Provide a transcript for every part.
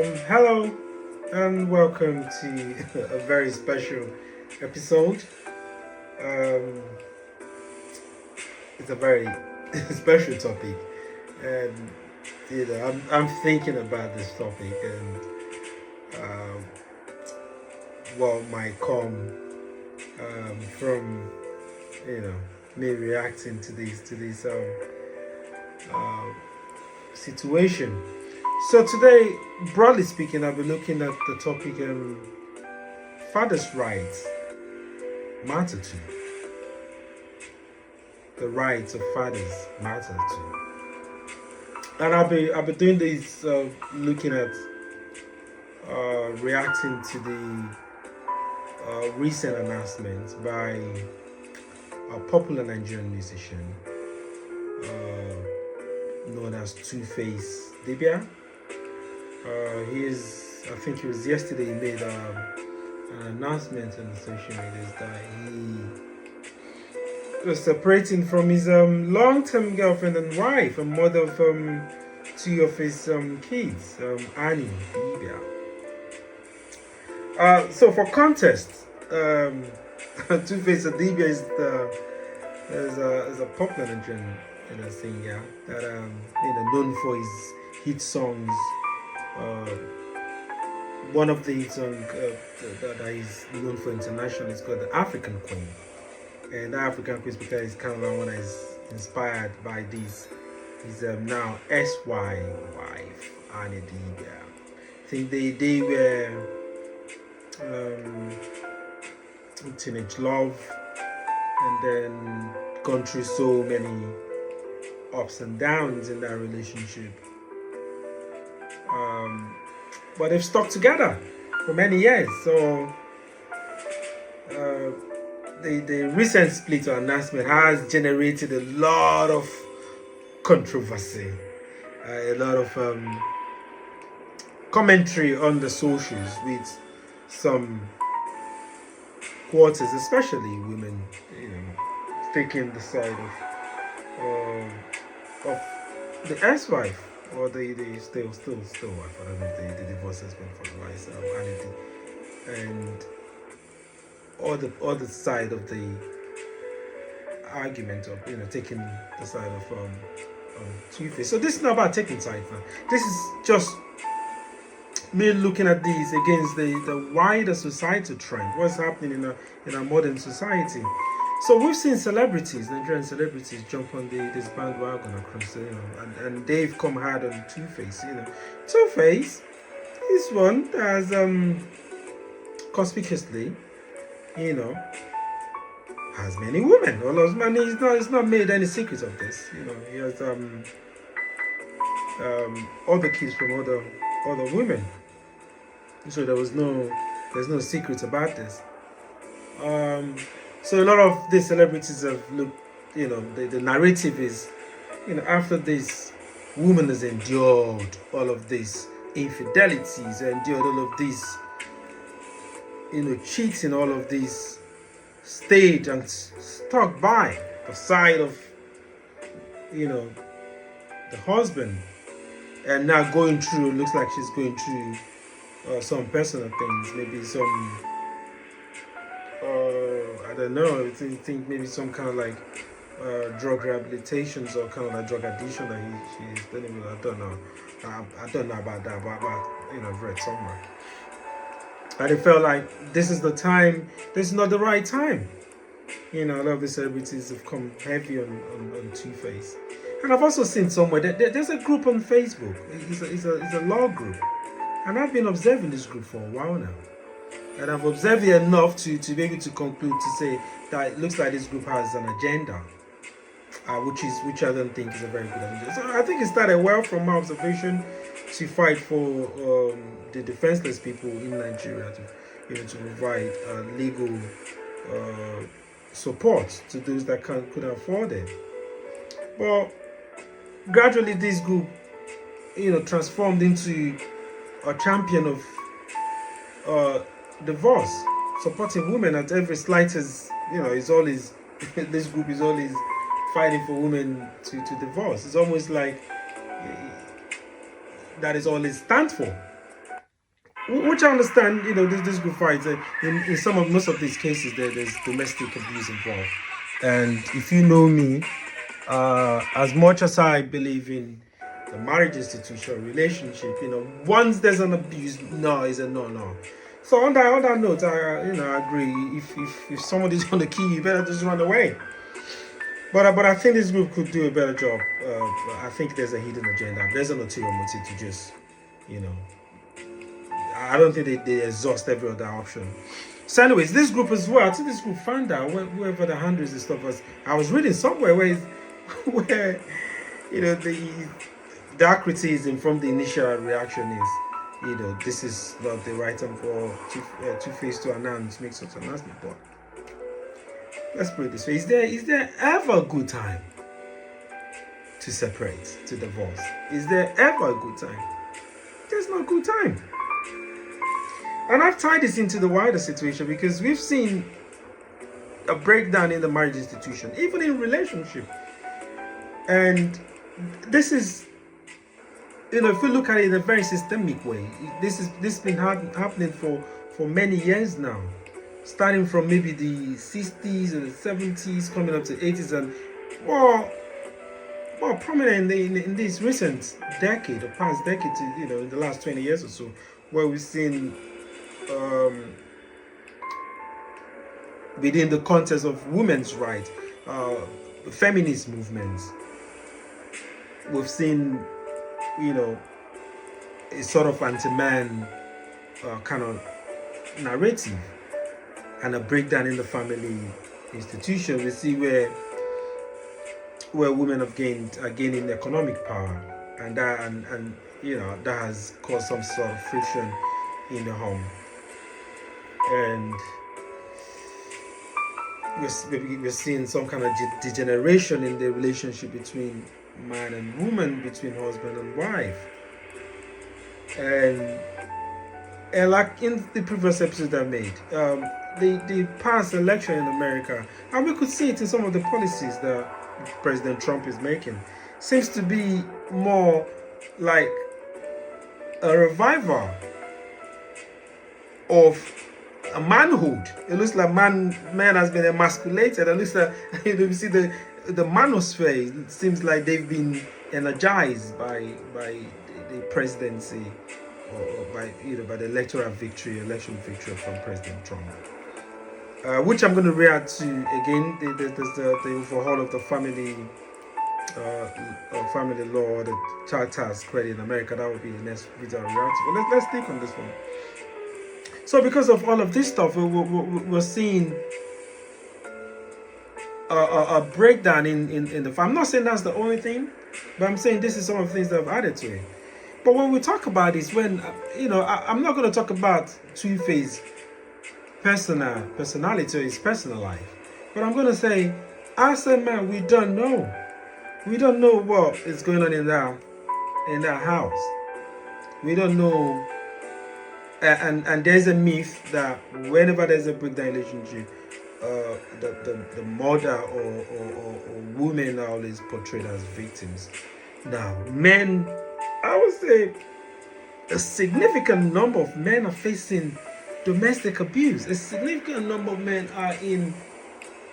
Hello and welcome to a very special episode. Um, it's a very special topic, and I'm thinking about this topic and um, what might come from me reacting to this situation. So today, broadly speaking, I'll be looking at the topic fathers' rights matter too. The rights of fathers matter too. And I'll be doing this looking at reacting to the recent announcement by a popular Nigerian musician known as Tuface Dibia. I think it was yesterday, he made an announcement on the social media that he was separating from his long-term girlfriend and wife and mother of two of his kids, Annie Idibia. So for context, Tuface Idibia is a popular Nigerian singer that known for his hit songs. One of the songs that is known for international is called the African Queen, and the African Queen because it's kind of the one that is inspired by this his now SY wife Annie Idibia. I think they were teenage love, and then gone through so many ups and downs in that relationship. But they've stuck together for many years. So the recent split or announcement has generated a lot of controversy, a lot of commentary on the socials with some quarters, especially women, taking the side of the ex-wife or the still wife. I don't know if the divorce has been finalized, and other side of the argument of taking the side of Tuface. So this is not about taking sides now. This is just me looking at these against the wider societal trend. What's happening in our modern society? So we've seen Nigerian celebrities jump on this bandwagon across, and they've come hard on Tuface. Tuface is one that has conspicuously, has many women. All those men, he's not made any secrets of this. He has other kids from other women. So there's no secret about this. So a lot of these celebrities have looked, the narrative is, after this woman has endured all of these infidelities, endured all of these, cheating, all of these stage and stuck by the side of, the husband, and now looks like she's going through some personal things, maybe some I don't know. I think maybe some kind of like drug rehabilitations or kind of like drug addiction that she's dealing with. I don't know. I don't know about that, but I've read somewhere. And it felt like this is the time. This is not the right time. A lot of the celebrities have come heavy on Tuface, and I've also seen somewhere that there's a group on Facebook. It's a law group, and I've been observing this group for a while now. And I've observed it enough to be able to conclude to say that it looks like this group has an agenda, which I don't think is a very good agenda. So I think it started well from my observation to fight for the defenseless people in Nigeria to provide legal support to those that couldn't afford it. But gradually, this group, transformed into a champion of divorce, supporting women at every slightest, is always this group is always fighting for women to divorce. It's almost like that is all it stands for. which I understand. This group fights. In most of these cases, there's domestic abuse involved. And if you know me, as much as I believe in the marriage institution, relationship, once there's an abuse, no is a no, no. So on that note, I agree. If somebody's on the key, you better just run away. But I think this group could do a better job. I think there's a hidden agenda. There's an ulterior motive to just, you know, I don't think they exhaust every other option. So, anyways, this group as well. I think this group found out whoever the hundreds and stuff was. I was reading somewhere where, where the criticism from the initial reaction is, this is not the right time for Tuface to make such an announcement. But let's put it this way: is there ever a good time to separate, to divorce? Is there ever a good time? There's no good time. And I've tied this into the wider situation because we've seen a breakdown in the marriage institution, even in relationship. And this is, if you look at it in a very systemic way, this has been happening for many years now, starting from maybe the 60s or the 70s, coming up to 80s, and more prominent in this recent decade, or past decade, in the last 20 years or so, where we've seen within the context of women's rights, feminist movements, we've seen, a sort of anti-man kind of narrative and a breakdown in the family institution. We see where women are gaining economic power, and that has caused some sort of friction in the home. And we're seeing some kind of degeneration in the relationship between man and woman, between husband and wife. And like in the previous episode I made, the past election in America, and we could see it in some of the policies that President Trump is making, seems to be more like a revival of a manhood. It looks like man has been emasculated. It looks like you see the manosphere. It seems like they've been energized by the presidency, or by the election victory from President Trump. Which I'm going to react to again. There's the overhaul of the family law, the child tax credit in America. That will be the next video I react to. But let's stick on this one. So because of all of this stuff, we're seeing a breakdown in the family. I'm not saying that's the only thing, but I'm saying this is some of the things that I've added to it. But when we talk about this, when I'm not going to talk about Tuface's personality or his personal life, but I'm going to say, as a man, we don't know. We don't know what is going on in that house. We don't know. And there's a myth that whenever there's a breakdown relationship, the mother or women are always portrayed as victims. Now, men, I would say a significant number of men are facing domestic abuse. A significant number of men are in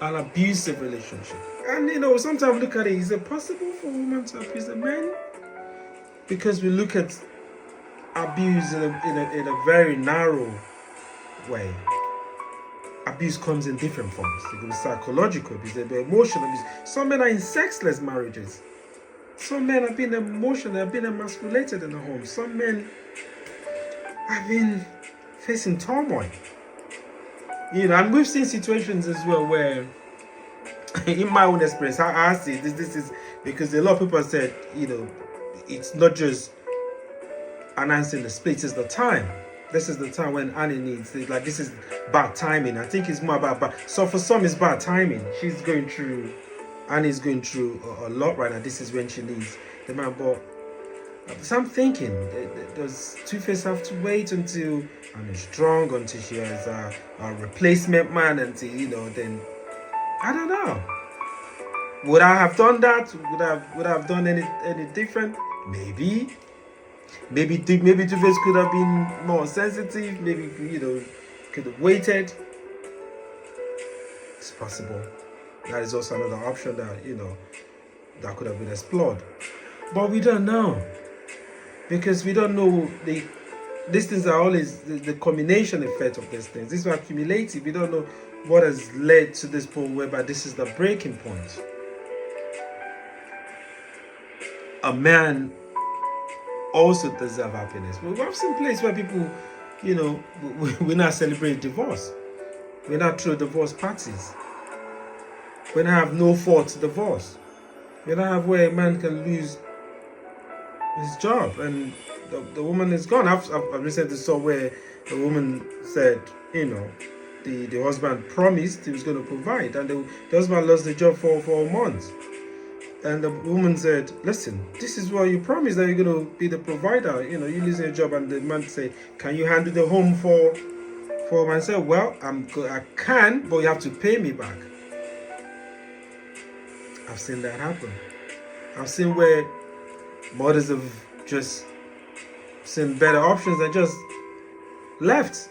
an abusive relationship. And sometimes look at it, is it possible for a woman to abuse a man? Because we look at abuse in a very narrow way. Abuse comes in different forms. It could be psychological abuse, it could be emotional abuse. Some men are in sexless marriages. Some men have been emotional, have been emasculated in the home. Some men have been facing turmoil. And we've seen situations as well where, in my own experience, I see this is because a lot of people have said, it's not just announcing the split, is the time. This is the time when Annie needs it. Like, this is bad timing. I think it's more about so for some it's bad timing. Annie's going through a lot right now. This is when she needs the man. But so I'm thinking, does Tuface have to wait until Annie's strong, until she has a replacement man, until then I don't know. Would I have done that? Would I have done any different? Maybe. Maybe Tuface could have been more sensitive. Maybe could have waited. It's possible. That is also another option that that could have been explored. But we don't know, because we don't know these things are always the combination effect of these things. These are cumulative. We don't know what has led to this point whereby this is the breaking point. A man also deserves happiness. We have some place where people, we're not celebrating divorce. We're not through divorce parties. We don't have no fault divorce. We don't have where a man can lose his job and the woman is gone. I've recently saw where the woman said, the husband promised he was going to provide, and the husband lost the job for a month. And the woman said, listen, this is what you promised, that you're going to be the provider. You lose your job. And the man said, can you handle the home for him? I said, well, I can, but you have to pay me back. I've seen that happen. I've seen where mothers have just seen better options and just left.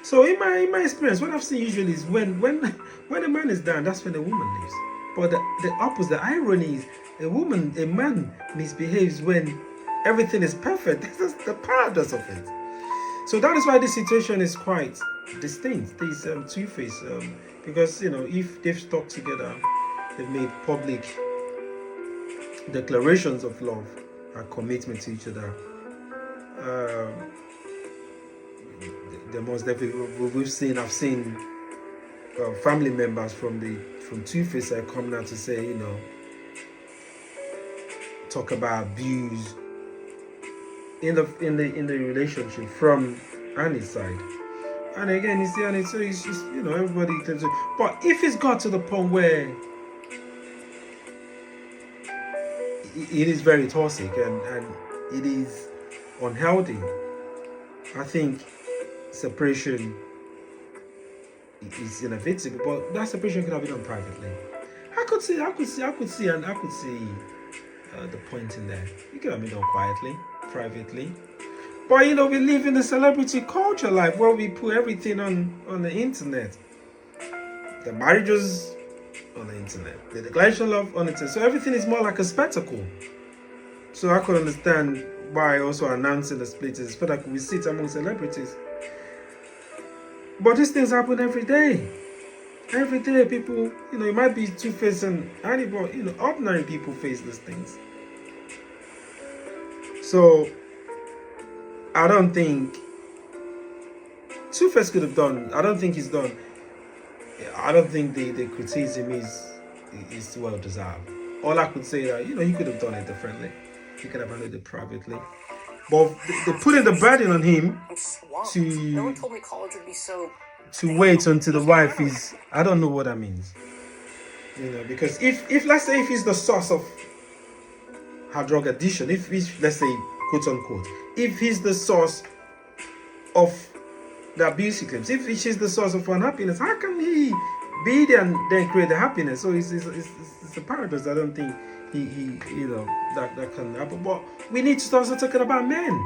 So in my experience, what I've seen usually is when a man is down, that's when the woman leaves. But the opposite, the irony is a man misbehaves when everything is perfect. That's the paradox of it. So that is why this situation is quite distinct. This Tuface, because if they've stuck together, they've made public declarations of love and commitment to each other. They most definitely. I've seen family members from Tuface coming out to say, talk about abuse in the relationship from Annie's side. And again, you see, Annie, so it's just everybody can do. But if it's got to the point where it is very toxic and it is unhealthy, I think separation is inevitable. But that separation could have been done privately. I could see the point in there. It could have been done quietly, privately. But we live in a celebrity culture life where we put everything on the internet. The marriages on the internet, the declaration of love on the internet. So everything is more like a spectacle. So I could understand why also announcing the split is so that we sit among celebrities. But these things happen every day. Every day people, it might be Tuface and Annie, but ordinary people face these things. So I don't think Tuface could have done. I don't think he's done. I don't think the criticism is well deserved. All I could say that he could have done it differently. He could have handled it privately. But they putting the burden on him to wait until the wife is. I don't know what that means. Because if let's say if he's the source of her drug addiction, if let's say quote unquote, if he's the source of the abuse he claims, if she's the source of unhappiness, how can he be there and then create the happiness? So it's a paradox. I don't think he that can happen. But we need to start talking about men.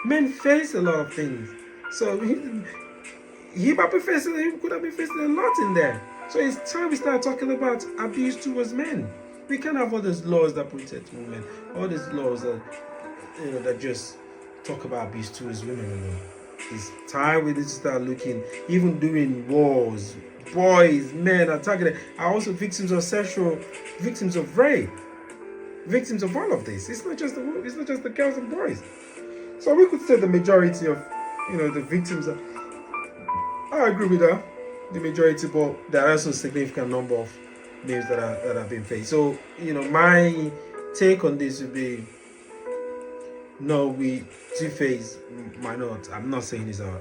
Men face a lot of things. So he might be facing, he could have been facing a lot in there. So it's time we start talking about abuse towards men. We can't have all these laws that protect women, all these laws that that just talk about abuse towards women. It's time we need to start looking, even during wars, boys, men are targeted, are also victims of victims of rape, victims of all of this. It's not just the girls and boys. So we could say the majority of the victims are, I agree with that, the majority, but there are also a significant number of males that are being faced. So my take on this would be, no, Tuface might not. I'm not saying he's a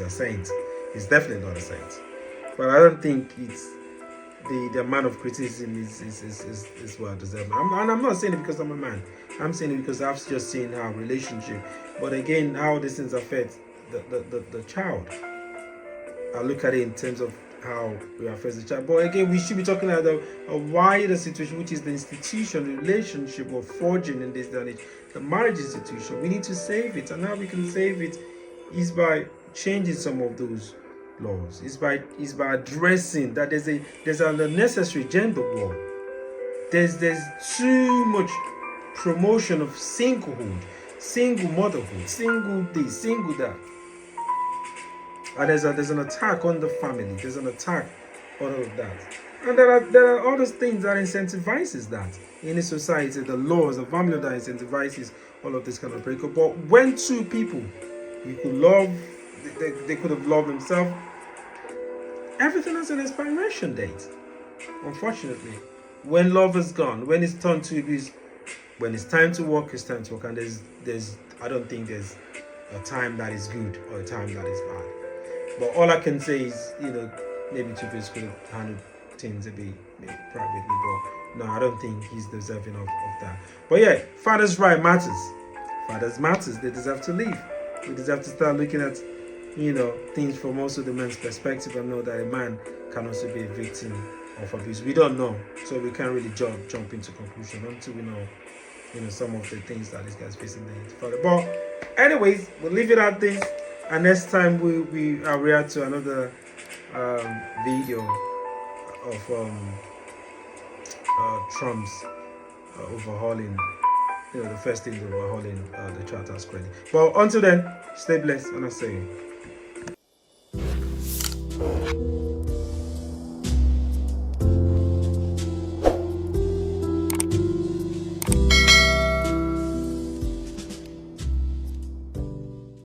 saint. He's definitely not a saint. But I don't think it's the amount of criticism is well deserved. And I'm not saying it because I'm a man. I'm saying it because I've just seen how relationship. But again, how these things affect the child. I look at it in terms of how we affect the child. But again, we should be talking about a wider situation, which is the institution, the relationship of forging in this day and age, the marriage institution. We need to save it, and how we can save it is by changing some of those laws. Is by addressing that there's an unnecessary gender war. There's too much promotion of singlehood, single motherhood, single this, single that. And there's an attack on the family. There's an attack on all of that. And there are other things that incentivizes that in a society, the laws, the family that incentivizes all of this kind of breakup. But when two people you could love, they could have loved themselves, everything has an expiration date. Unfortunately, when love is gone, when it's turned to abuse, when it's time to work, it's time to work. And there's I don't think there's a time that is good or a time that is bad. But all I can say is, maybe Tuface could have handled things a bit maybe privately, but no, I don't think he's deserving of that. But yeah, fathers' right matters. Fathers matters. They deserve to live. We deserve to start looking at, things from also the man's perspective and know that a man can also be a victim of abuse. We don't know, so we can't really jump into conclusion until we know, some of the things that this guy's facing the father. But anyways, we'll leave it at this. And next time we react to another video of Trump's overhauling, the first thing overhauling the Charter's credit. But until then, stay blessed, and I'll see you.